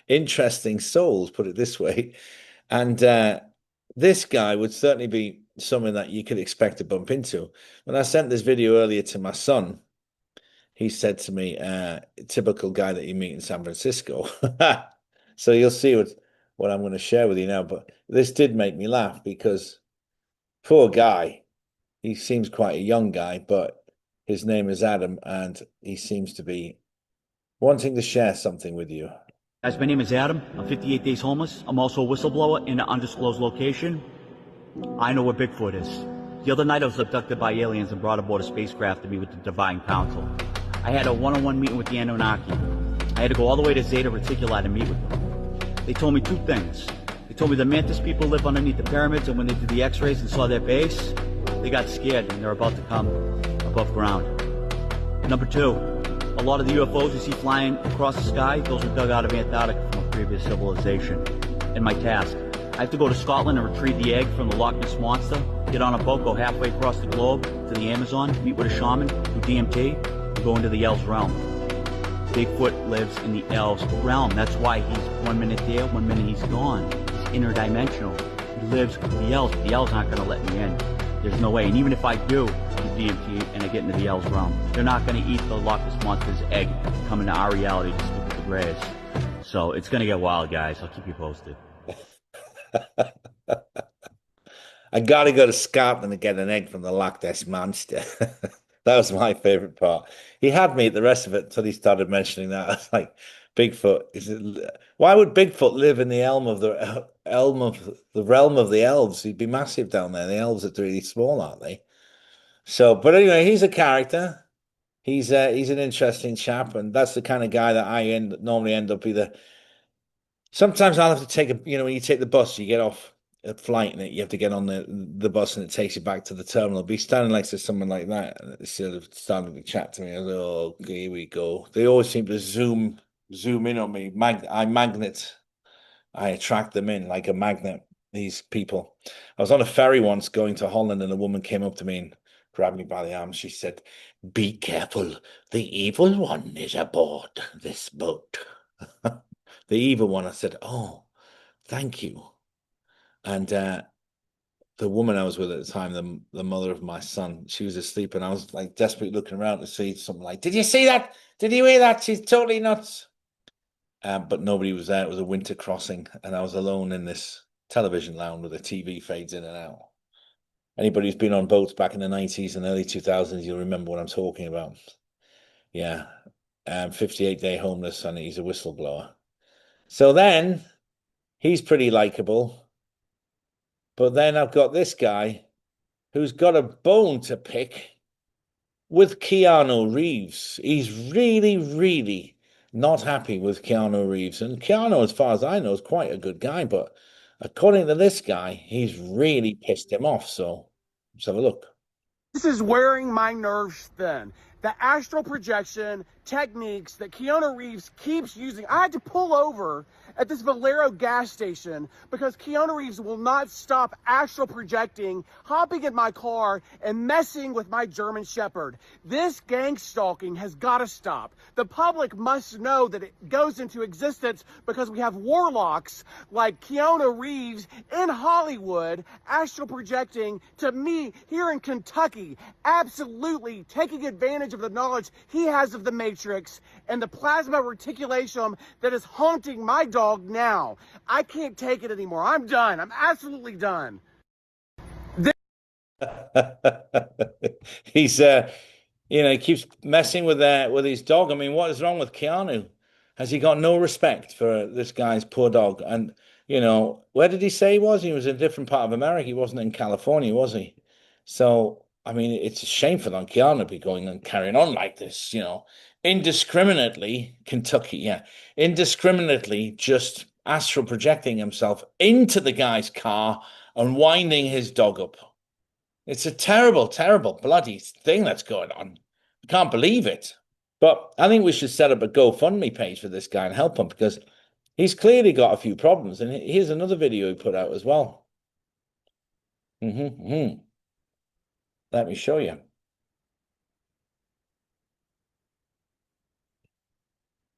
interesting souls, put it this way. And this guy would certainly be someone that you could expect to bump into. When I sent this video earlier to my son, he said to me, typical guy that you meet in San Francisco. So you'll see what I'm going to share with you now. But this did make me laugh because poor guy, he seems quite a young guy, but his name is Adam, and he seems to be wanting to share something with you. Guys, my name is Adam. I'm 58 days homeless. I'm also a whistleblower in an undisclosed location. I know where Bigfoot is. The other night I was abducted by aliens and brought aboard a spacecraft to meet with the Divine Council. I had a one-on-one meeting with the Anunnaki. I had to go all the way to Zeta Reticuli to meet with them. They told me two things. They told me the Mantis people live underneath the pyramids, and when they did the x-rays and saw their base, they got scared and they're about to come above ground. Number two, a lot of the UFOs you see flying across the sky, those were dug out of Antarctica from a previous civilization. And my task, I have to go to Scotland and retrieve the egg from the Loch Ness Monster, get on a boat, go halfway across the globe to the Amazon, meet with a shaman, do DMT, and go into the Elves realm. Bigfoot lives in the Elves realm. That's why he's 1 minute there, 1 minute he's gone. He's interdimensional. He lives with the Elves. The Elves aren't going to let me in. There's no way. And even if I do DMT and I get into the Elves realm, they're not going to eat the Loch Ness Monster's egg and come into our reality to sleep with the Greys. So it's going to get wild, guys. I'll keep you posted. I gotta go to Scotland to get an egg from the Loch Ness Monster. That was my favorite part. He had me at the rest of it until he started mentioning that. I was like, Bigfoot. Why would Bigfoot live in the realm of the elves? He'd be massive down there. The elves are really small, aren't they? So, but anyway, he's a character. He's an interesting chap, and that's the kind of guy that I normally end up either. Sometimes I'll have to take when you take the bus, you get off a flight and you have to get on the bus and it takes you back to the terminal. Be standing next to someone like that, and it's sort of starting to chat to me. I was like, oh, here we go. They always seem to zoom in on me. I attract them in like a magnet, these people. I was on a ferry once going to Holland, and a woman came up to me and grabbed me by the arm. She said, "Be careful. The evil one is aboard this boat." The evil one. I said, "Oh, thank you." And the woman I was with at the time, the mother of my son, she was asleep, and I was like desperately looking around to see something like, "Did you see that? Did you hear that? She's totally nuts." but nobody was there. It was a winter crossing, and I was alone in this television lounge with the TV fades in and out. Anybody who's been on boats back in the 90s and early 2000s, you'll remember what I'm talking about. Yeah. 58-day homeless, and he's a whistleblower. So then he's pretty likable. But then I've got this guy who's got a bone to pick with Keanu Reeves. He's really, really not happy with Keanu Reeves. And Keanu, as far as I know, is quite a good guy. But according to this guy, he's really pissed him off. So let's have a look. This is wearing my nerves thin. The astral projection techniques that Keanu Reeves keeps using. I had to pull over at this Valero gas station because Keanu Reeves will not stop astral projecting, hopping in my car, and messing with my German Shepherd. This gang stalking has got to stop. The public must know that it goes into existence because we have warlocks like Keanu Reeves in Hollywood astral projecting to me here in Kentucky, absolutely taking advantage of the knowledge he has of the Matrix and the plasma reticulation that is haunting my dog now. I can't take it anymore. I'm done. I'm absolutely done. He's he keeps messing with his dog. I mean, what is wrong with Keanu? Has he got no respect for this guy's poor dog? And where did he say he was? He was in a different part of America. He wasn't in California, was he? So I mean, it's a shame for Keanu to be going and carrying on like this, indiscriminately, indiscriminately just astral projecting himself into the guy's car and winding his dog up. It's a terrible, terrible, bloody thing that's going on. I can't believe it. But I think we should set up a GoFundMe page for this guy and help him because he's clearly got a few problems. And here's another video he put out as well. Let me show you.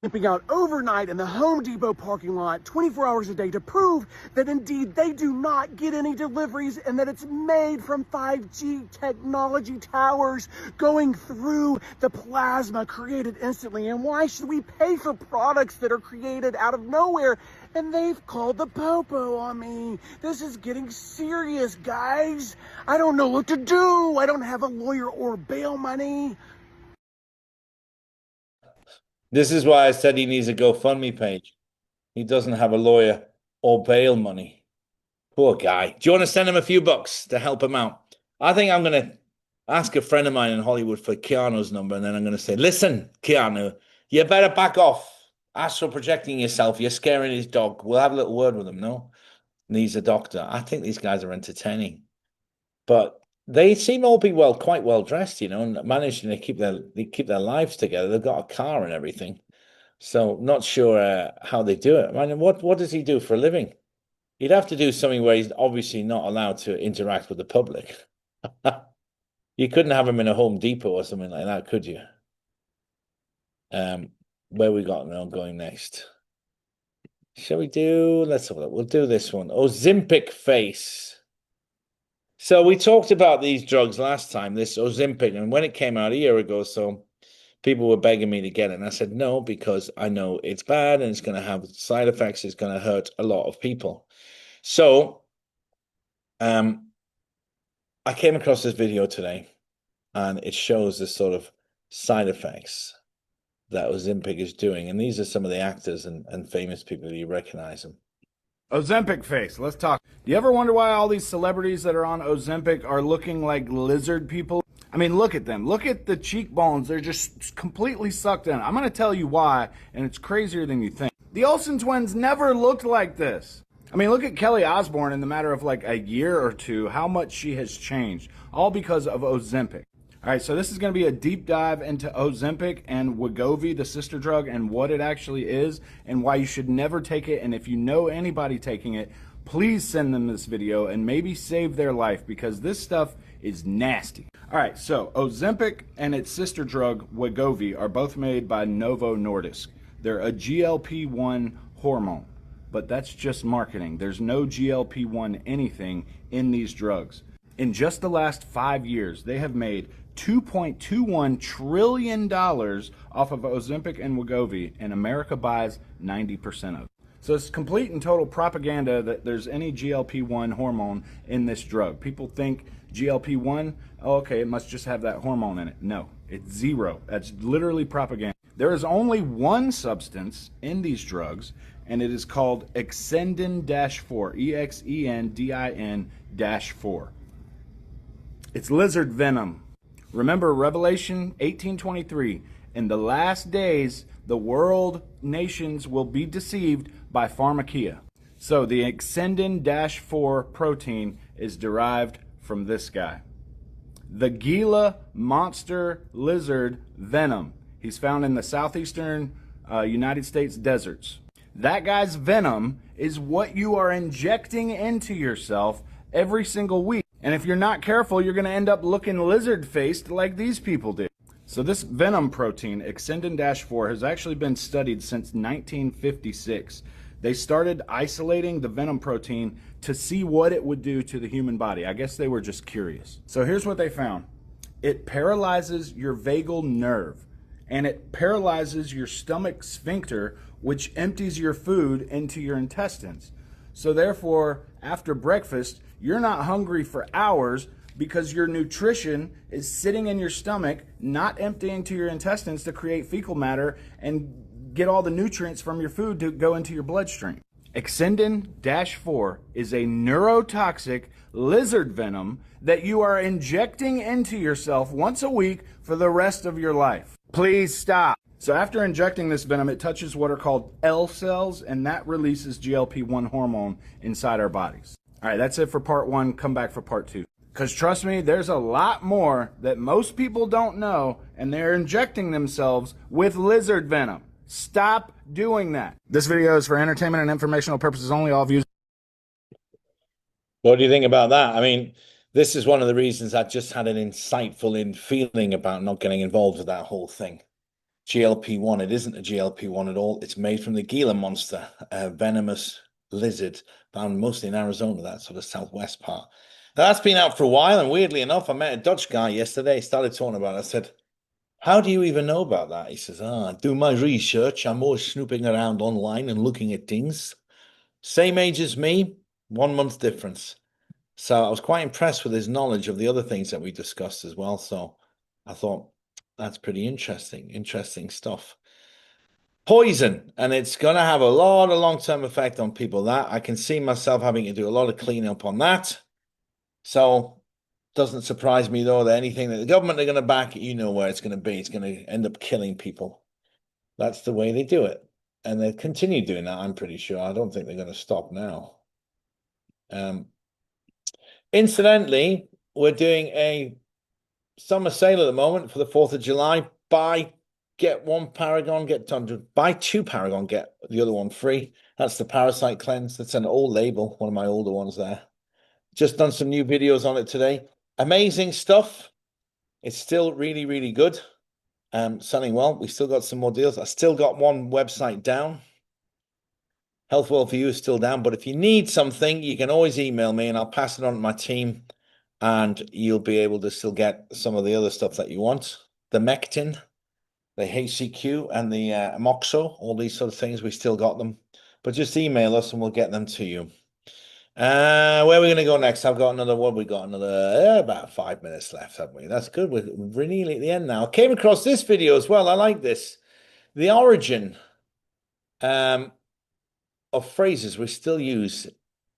Camping out overnight in the Home Depot parking lot 24 hours a day to prove that indeed they do not get any deliveries and that it's made from 5G technology towers going through the plasma created instantly. And why should we pay for products that are created out of nowhere? And they've called the popo on me. This is getting serious, guys. I don't know what to do. I don't have a lawyer or bail money. This is why I said he needs a GoFundMe page. He doesn't have a lawyer or bail money. Poor guy. Do you want to send him a few bucks to help him out? I think I'm going to ask a friend of mine in Hollywood for Keanu's number, and then I'm going to say, listen, Keanu, you better back off. Astral projecting yourself. You're scaring his dog. We'll have a little word with him, no? And he's a doctor. I think these guys are entertaining. But they seem all be quite well dressed, and managing to keep their lives together. They've got a car and everything. So not sure how they do it. I mean, what does he do for a living? He'd have to do something where he's obviously not allowed to interact with the public. You couldn't have him in a Home Depot or something like that, could you? Where we got now going next? Shall we do? Let's have a look. We'll do this one. Ozempic face. So we talked about these drugs last time, this Ozempic, and when it came out a year ago, so people were begging me to get it. And I said no, because I know it's bad and it's going to have side effects. It's going to hurt a lot of people. So I came across this video today, and it shows the sort of side effects that Ozempic is doing. And these are some of the actors and famous people. You recognize them. Ozempic face. Let's talk. Do you ever wonder why all these celebrities that are on Ozempic are looking like lizard people? I mean, look at them. Look at the cheekbones. They're just completely sucked in. I'm going to tell you why, and it's crazier than you think. The Olsen twins never looked like this. I mean, look at Kelly Osbourne in the matter of like a year or two, how much she has changed, all because of Ozempic. All right, so this is going to be a deep dive into Ozempic and Wegovy, the sister drug, and what it actually is and why you should never take it. And if you know anybody taking it, please send them this video and maybe save their life, because this stuff is nasty. All right, so Ozempic and its sister drug, Wegovy, are both made by Novo Nordisk. They're a GLP-1 hormone, but that's just marketing. There's no GLP-1 anything in these drugs. In just the last 5 years, they have made $2.21 trillion off of Ozempic and Wegovy, and America buys 90% of it. So it's complete and total propaganda that there's any GLP-1 hormone in this drug. People think GLP-1, oh, okay, it must just have that hormone in it. No, it's zero. That's literally propaganda. There is only one substance in these drugs, and it is called Exendin-4, EXENDIN-4. It's lizard venom. Remember Revelation 18:23, in the last days, the world nations will be deceived by pharmakia. So the Exendin-4 protein is derived from this guy. The Gila monster lizard venom. He's found in the southeastern United States deserts. That guy's venom is what you are injecting into yourself every single week. And if you're not careful, you're going to end up looking lizard-faced like these people did. So this venom protein, Exendin-4, has actually been studied since 1956. They started isolating the venom protein to see what it would do to the human body. I guess they were just curious. So here's what they found. It paralyzes your vagal nerve, and it paralyzes your stomach sphincter, which empties your food into your intestines. So therefore, after breakfast, you're not hungry for hours because your nutrition is sitting in your stomach, not emptying to your intestines to create fecal matter and get all the nutrients from your food to go into your bloodstream. Exendin-4 is a neurotoxic lizard venom that you are injecting into yourself once a week for the rest of your life. Please stop. So after injecting this venom, it touches what are called L cells, and that releases GLP-1 hormone inside our bodies. All right, that's it for part one. Come back for part two. Because trust me, there's a lot more that most people don't know, and they're injecting themselves with lizard venom. Stop doing that. This video is for entertainment and informational purposes only. All views. What do you think about that? I mean, this is one of the reasons I just had an insightful feeling about not getting involved with that whole thing. GLP-1, it isn't a GLP-1 at all. It's made from the Gila monster, a venomous lizard found mostly in Arizona, that sort of southwest part. Now, that's been out for a while, and weirdly enough, I met a Dutch guy yesterday. He started talking about it. I said, how do you even know about that? He says, I do my research. I'm always snooping around online and looking at things. Same age as me, 1 month difference. So I was quite impressed with his knowledge of the other things that we discussed as well. So I thought, that's pretty interesting stuff. Poison, and it's going to have a lot of long-term effect on people. That I can see myself having to do a lot of cleanup on that. So doesn't surprise me, though, that anything that the government are going to back, you know where it's going to be. It's going to end up killing people. That's the way they do it. And they'll continue doing that, I'm pretty sure. I don't think they're going to stop now. Incidentally, we're doing a summer sale at the moment for the 4th of July. Get one Paragon, buy two Paragon, get the other one free. That's the Parasite Cleanse. That's an old label, one of my older ones there. Just done some new videos on it today. Amazing stuff. It's still really, really good. Selling well. We still got some more deals. I still got one website down. Health World for You is still down. But if you need something, you can always email me and I'll pass it on to my team. And you'll be able to still get some of the other stuff that you want. The Mectin, the HCQ, and the Amoxo, all these sort of things, we still got them. But just email us and we'll get them to you. Where are we going to go next? I've got another one. We got another about 5 minutes left, haven't we? That's good. We're nearly at the end now. I came across this video as well. I like this. The origin of phrases we still use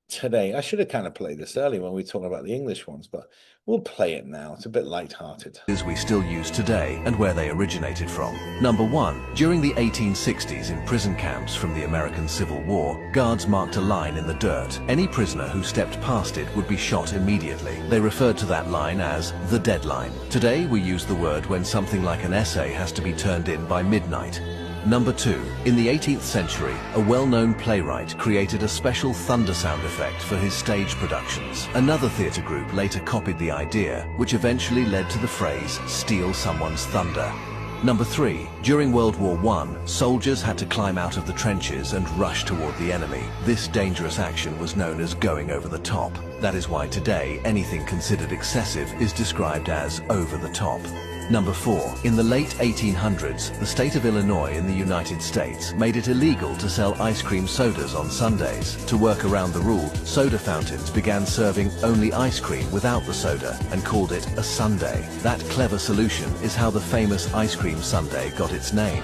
today. I should have kind of played this earlier when we talked about the English ones, but we'll play it now. It's a bit light-hearted. We still use today and where they originated from. Number 1. During the 1860s in prison camps from the American Civil War, guards marked a line in the dirt. Any prisoner who stepped past it would be shot immediately. They referred to that line as the deadline. Today we use the word when something like an essay has to be turned in by midnight. Number 2. In the 18th century, a well-known playwright created a special thunder sound effect for his stage productions. Another theatre group later copied the idea, which eventually led to the phrase, steal someone's thunder. Number 3. During World War I, soldiers had to climb out of the trenches and rush toward the enemy. This dangerous action was known as going over the top. That is why today, anything considered excessive is described as over the top. Number 4. In the late 1800s, the state of Illinois in the United States made it illegal to sell ice cream sodas on Sundays. To work around the rule, soda fountains began serving only ice cream without the soda and called it a sundae. That clever solution is how the famous ice cream sundae got its name.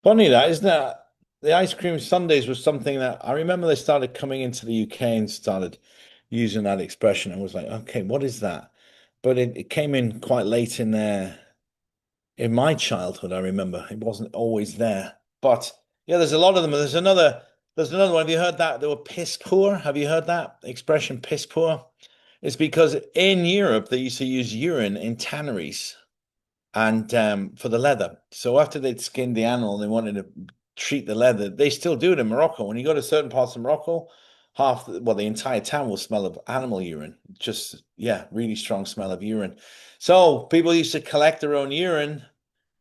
Funny that, isn't it? The ice cream sundaes was something that I remember they started coming into the UK and started using that expression. I was like, okay, what is that? But it came in quite late in my childhood, I remember. It wasn't always there. But yeah, there's a lot of them. There's another one. Have you heard that? They were piss poor. Have you heard that expression, piss poor? It's because in Europe they used to use urine in tanneries and for the leather. So after they'd skinned the animal and they wanted to treat the leather, they still do it in Morocco. When you go to certain parts of Morocco, the entire town will smell of animal urine. Just, yeah, really strong smell of urine. So people used to collect their own urine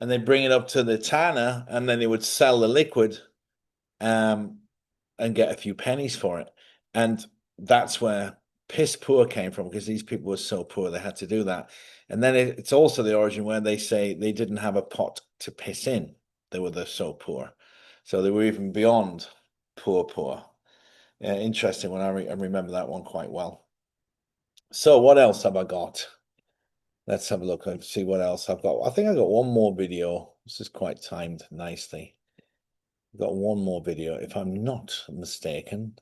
and they bring it up to the tanner and then they would sell the liquid and get a few pennies for it. And that's where piss poor came from, because these people were so poor they had to do that. And then it's also the origin where they say they didn't have a pot to piss in. They were so poor. So they were even beyond poor. Yeah, interesting one. I remember that one quite well. So what else have I got? Let's have a look and see what else I've got. I think I got one more video. This is quite timed nicely. I've got one more video, if I'm not mistaken.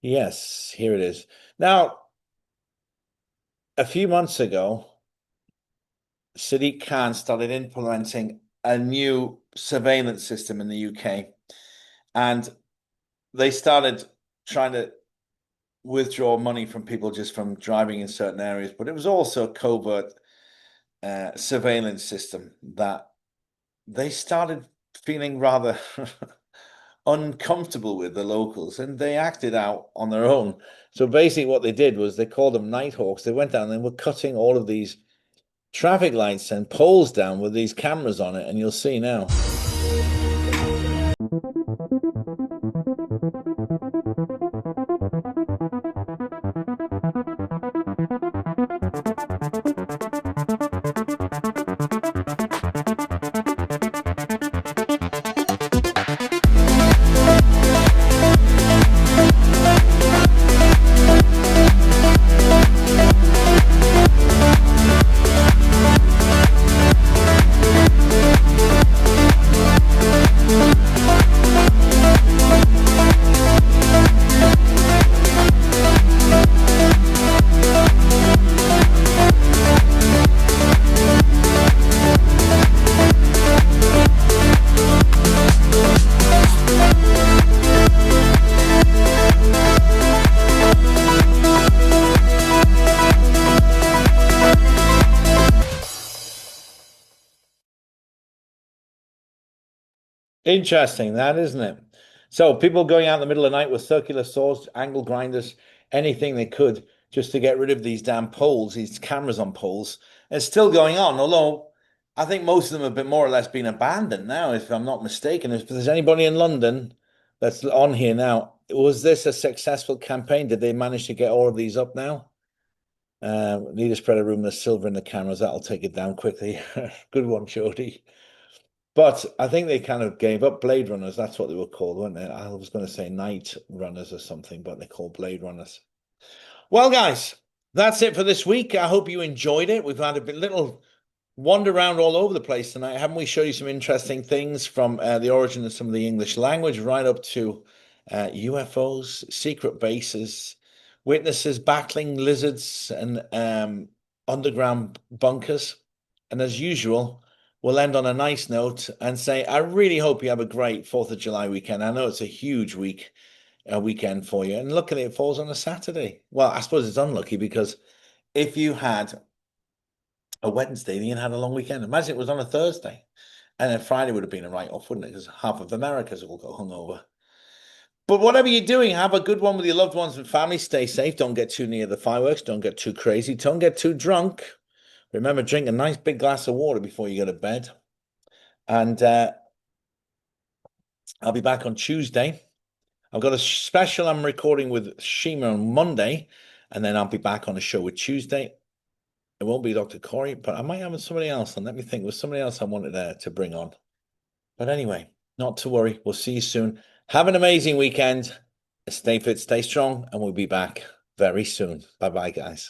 Yes, here it is. Now, a few months ago, Sadiq Khan started implementing a new surveillance system in the UK. And they started trying to withdraw money from people just from driving in certain areas, but it was also a covert surveillance system that they started feeling rather uncomfortable with, the locals, and they acted out on their own. So basically what they did was they called them Nighthawks. They went down and they were cutting all of these traffic lights and poles down with these cameras on it, and you'll see now. Interesting, that, isn't it? So people going out in the middle of the night with circular saws, angle grinders, anything they could just to get rid of these damn poles, these cameras on poles. It's still going on, although I think most of them have been more or less been abandoned now, if I'm not mistaken. If there's anybody in London that's on here now, was this a successful campaign? Did they manage to get all of these up now? Need to spread a room, there's silver in the cameras. That'll take it down quickly. Good one, Jody. But I think they kind of gave up. Blade Runners, that's what they were called, weren't they? I was going to say Night Runners or something, but they're called Blade Runners. Well, guys, that's it for this week. I hope you enjoyed it. We've had a little wander around all over the place tonight, haven't we? Show you some interesting things from the origin of some of the English language, right up to UFOs, secret bases, witnesses battling lizards and underground bunkers. And as usual, we'll end on a nice note and say, I really hope you have a great 4th of July weekend. I know it's a huge weekend for you. And luckily it falls on a Saturday. Well, I suppose it's unlucky because if you had a Wednesday, then you had a long weekend. Imagine it was on a Thursday. And then Friday would have been a write-off, wouldn't it? Because half of America's will go hungover. But whatever you're doing, have a good one with your loved ones and family. Stay safe. Don't get too near the fireworks. Don't get too crazy. Don't get too drunk. Remember, drink a nice big glass of water before you go to bed. And I'll be back on Tuesday. I've got a special I'm recording with Shima on Monday, and then I'll be back on the show with Tuesday. It won't be Dr. Corey, but I might have somebody else on. Let me think. There's somebody else I wanted to bring on. But anyway, not to worry. We'll see you soon. Have an amazing weekend. Stay fit, stay strong, and we'll be back very soon. Bye-bye, guys.